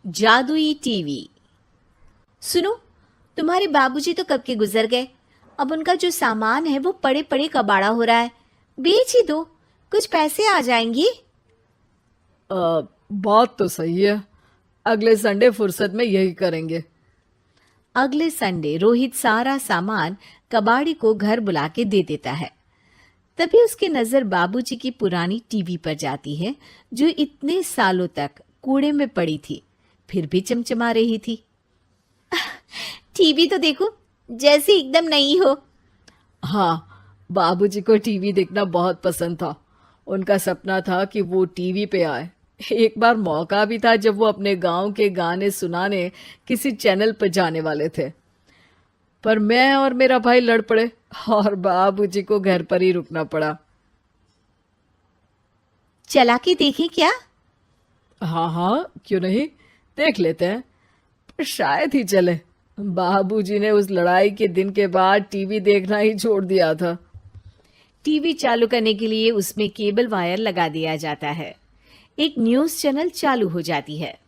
जादुई टीवी। सुनो, तुम्हारे बाबूजी तो कब के गुजर गए। अब उनका जो सामान है वो पड़े पड़े कबाड़ा हो रहा है। बेच ही दो, कुछ पैसे आ जाएंगी। बात तो सही है। अगले संडे फुर्सत में यही करेंगे। अगले संडे रोहित सारा सामान कबाड़ी को घर बुला के दे देता है। तभी उसकी नजर बाबूजी की पुरानी टीवी पर जाती है, जो इतने सालों तक कूड़े में पड़ी थी, फिर भी चमचमा रही थी। टीवी तो देखो, जैसे एकदम नई हो। हाँ, बाबूजी को टीवी देखना बहुत पसंद था। उनका सपना था कि वो टीवी पे आए। एक बार मौका भी था जब वो अपने गांव के गाने सुनाने किसी चैनल पर जाने वाले थे, पर मैं और मेरा भाई लड़ पड़े और बाबूजी को घर पर ही रुकना पड़ा। चला के देखें क्या? हाँ हाँ, क्यों नहीं, देख लेते हैं। पर शायद ही चले। बाबूजी ने उस लड़ाई के दिन के बाद टीवी देखना ही छोड़ दिया था। टीवी चालू करने के लिए उसमें केबल वायर लगा दिया जाता है। एक न्यूज चैनल चालू हो जाती है।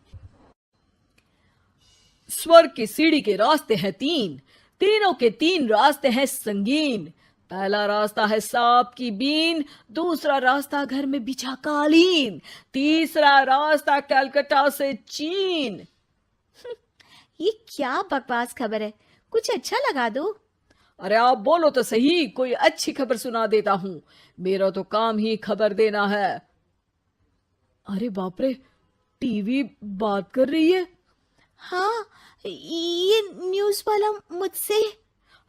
स्वर्ग की सीढ़ी के रास्ते हैं तीन, तीनों के तीन रास्ते हैं संगीन। पहला रास्ता है सांप की बीन, दूसरा रास्ता घर में बिछा कालीन, तीसरा रास्ता कलकत्ता से चीन। ये क्या बकवास खबर है, कुछ अच्छा लगा दो। अरे आप बोलो तो सही, कोई अच्छी खबर सुना देता हूं। मेरा तो काम ही खबर देना है। अरे बाप रे, टीवी बात कर रही है। हाँ, ये न्यूज वाला मुझसे।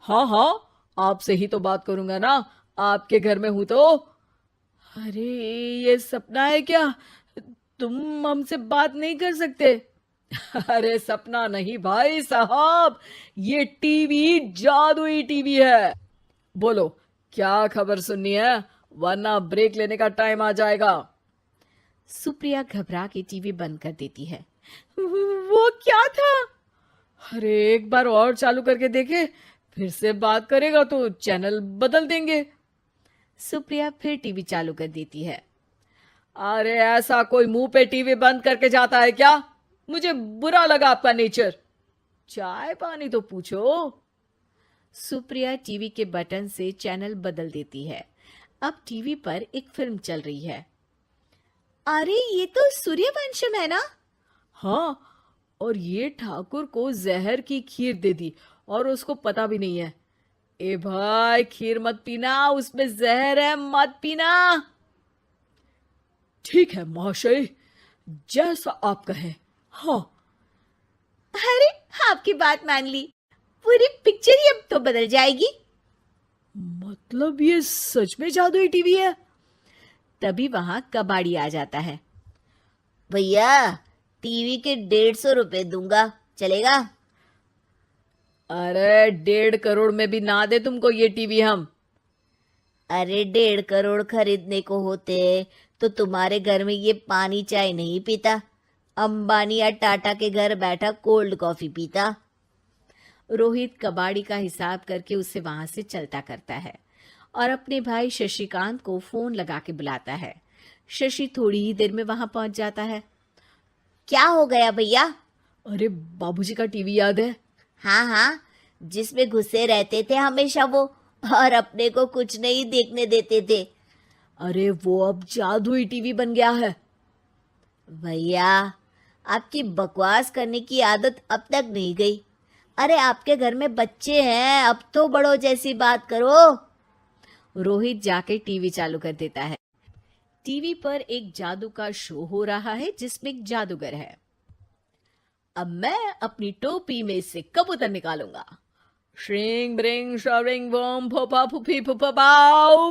हाँ हाँ, आपसे ही तो बात करूंगा ना, आपके घर में हूं तो। अरे, ये सपना है क्या? तुम हमसे बात नहीं कर सकते? अरे सपना नहीं भाई साहब, ये टीवी जादुई टीवी है। बोलो, क्या खबर सुननी है, वरना ब्रेक लेने का टाइम आ जाएगा। सुप्रिया घबरा के टीवी बंद कर देती है। वो क्या था? अरे एक बार और चालू करके देखे, फिर से बात करेगा तो चैनल बदल देंगे। सुप्रिया फिर टीवी चालू कर देती है। अरे ऐसा कोई मुंह पे टीवी बंद करके जाता है क्या? मुझे बुरा लगा आपका नेचर। चाय पानी तो पूछो। सुप्रिया टीवी के बटन से चैनल बदल देती है। अब टीवी पर एक फिल्म चल रही है। अरे ये तो सूर्यवंशम है ना? हाँ, और ये ठाकुर को जहर की खीर दे दी और उसको पता भी नहीं है। ए भाई, खीर मत पीना, उसमें जहर है, मत पीना। ठीक है महाशय, जैसा आप कहें। हाँ। अरे, आपकी बात मान ली, पूरी पिक्चर ही अब तो बदल जाएगी। मतलब ये सच में जादुई टीवी है? तभी वहां कबाड़ी आ जाता है। भैया, टीवी के 150 रुपए दूंगा, चलेगा? अरे 1.5 करोड़ में भी ना दे तुमको ये टीवी हम। अरे 1.5 करोड़ खरीदने को होते तो तुम्हारे घर में ये पानी चाय नहीं पीता, अंबानी या टाटा के घर बैठा कोल्ड कॉफी पीता। रोहित कबाड़ी का हिसाब करके उसे वहां से चलता करता है और अपने भाई शशिकांत को फोन लगा के बुलाता है। शशि थोड़ी ही देर में वहां पहुंच जाता है। क्या हो गया भैया? अरे बाबूजी का टीवी याद है? हाँ हाँ, जिसमें घुसे रहते थे हमेशा वो, और अपने को कुछ नहीं देखने देते थे। अरे वो अब जादुई टीवी बन गया है। भैया, आपकी बकवास करने की आदत अब तक नहीं गई। अरे आपके घर में बच्चे हैं, अब तो बड़ों जैसी बात करो। रोहित जाके टीवी चालू कर देता है। टीवी पर एक जादू का शो हो रहा है जिसमें एक जादूगर है। अब मैं अपनी टोपी में से कबूतर निकालूंगा। श्रिंग ब्रिंग शरिंग बम फोपा फुफी फुफा बाउ।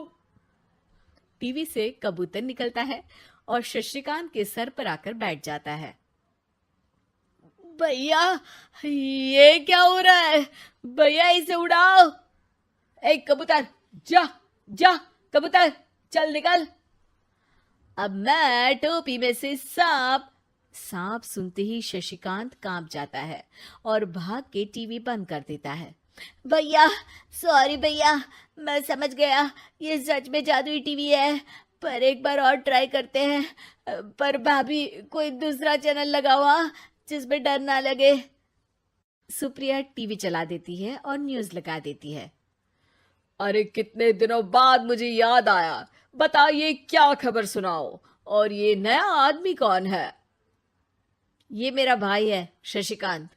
टीवी से कबूतर निकलता है और शशिकांत के सर पर आकर बैठ जाता है। भैया, ये क्या हो रहा है? भैया इसे उड़ाओ। ए कबूतर, जा जा, कबूतर चल निकल। अब मैं टोपी में से सांप। सांप सुनते ही शशिकांत कांप जाता है और भाग के टीवी बंद कर देता है। भैया, सॉरी भैया, मैं समझ गया ये सच में जादुई टीवी है, पर एक बार और ट्राई करते हैं। पर भाभी, कोई दूसरा चैनल लगाओ। हाँ, जिसमें डर ना लगे। सुप्रिया टीवी चला देती है और न्यूज लगा देती है। अरे कितने दिनों बाद मुझे याद आया, बताइए क्या खबर सुनाओ। और ये नया आदमी कौन है? ये मेरा भाई है शशिकांत।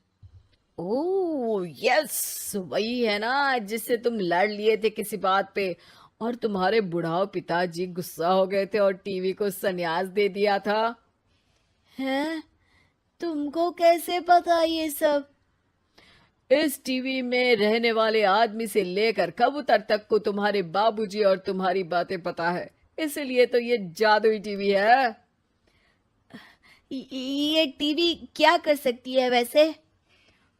ओह यस, वही है ना जिससे तुम लड़ लिए थे किसी बात पे, और तुम्हारे बुढ़ाओ पिताजी गुस्सा हो गए थे और टीवी को संन्यास दे दिया था। हैं? तुमको कैसे पता ये सब? इस टीवी में रहने वाले आदमी से लेकर कबूतर तक को तुम्हारे बाबूजी और तुम्हारी बातें पता है, इसलिए तो ये जादुई टीवी है। ये टीवी क्या कर सकती है वैसे?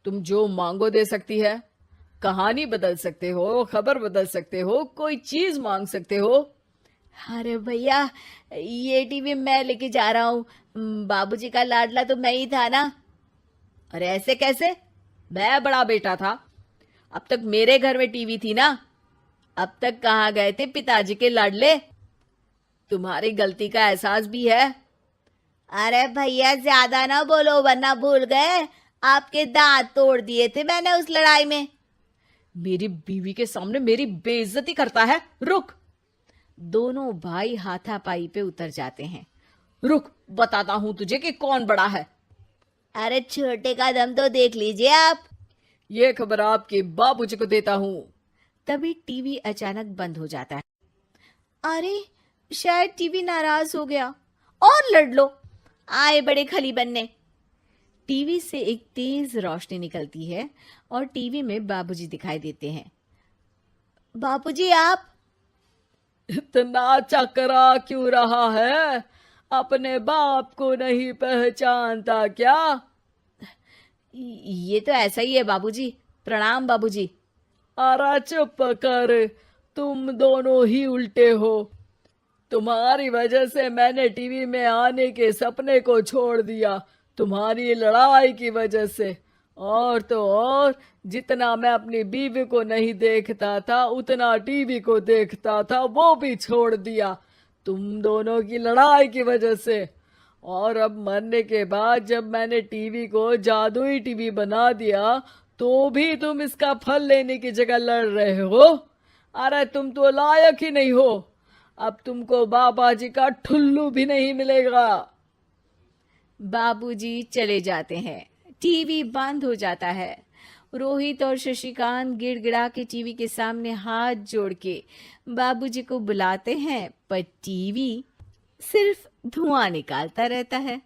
तुम जो मांगो दे सकती है। कहानी बदल सकते हो, खबर बदल सकते हो, कोई चीज मांग सकते हो। अरे भैया, ये टीवी मैं लेके जा रहा हूँ। बाबूजी का लाडला तो मैं ही था ना। अरे ऐसे कैसे? मैं बड़ा बेटा था, अब तक मेरे घर में टीवी थी ना। अब तक कहाँ गए थे पिताजी के लाडले? तुम्हारी गलती का एहसास भी है। अरे भैया, ज्यादा ना बोलो वरना भूल गए आपके दांत तोड़ दिए थे मैंने उस लड़ाई में। मेरी बीवी के सामने मेरी बेइज्जती करता है। रुक। दोनों भाई हाथापाई पे उतर जाते हैं। रुक, बताता हूं तुझे कि कौन बड़ा है। अरे छोटे का दम तो देख लीजिए आप। ये खबर आपके बाबूजी को देता हूं। तभी टीवी अचानक बंद हो जाता है। अरे शायद टीवी नाराज हो गया। और लड़ लो, आए बड़े खली बनने। टीवी से एक तेज रोशनी निकलती है और टीवी में बाबूजी दिखाई देते हैं। बाबूजी आप? इतना चकरा क्यों रहा है? अपने बाप को नहीं पहचानता क्या? ये तो ऐसा ही है बाबूजी। प्रणाम बाबूजी। अरे चुप कर, तुम दोनों ही उल्टे हो। तुम्हारी वजह से मैंने टीवी में आने के सपने को छोड़ दिया, तुम्हारी लड़ाई की वजह से। और तो और, जितना मैं अपनी बीवी को नहीं देखता था उतना टीवी को देखता था, वो भी छोड़ दिया तुम दोनों की लड़ाई की वजह से। और अब मरने के बाद जब मैंने टीवी को जादुई टीवी बना दिया तो भी तुम इसका फल लेने की जगह लड़ रहे हो। अरे तुम तो लायक ही नहीं हो। अब तुमको बाबा जी का ठुल्लू भी नहीं मिलेगा। बाबूजी चले जाते हैं। टीवी बंद हो जाता है। रोहित और शशिकांत गिड़गिड़ा के टीवी के सामने हाथ जोड़ के बाबूजी को बुलाते हैं, पर टीवी सिर्फ धुआं निकालता रहता है।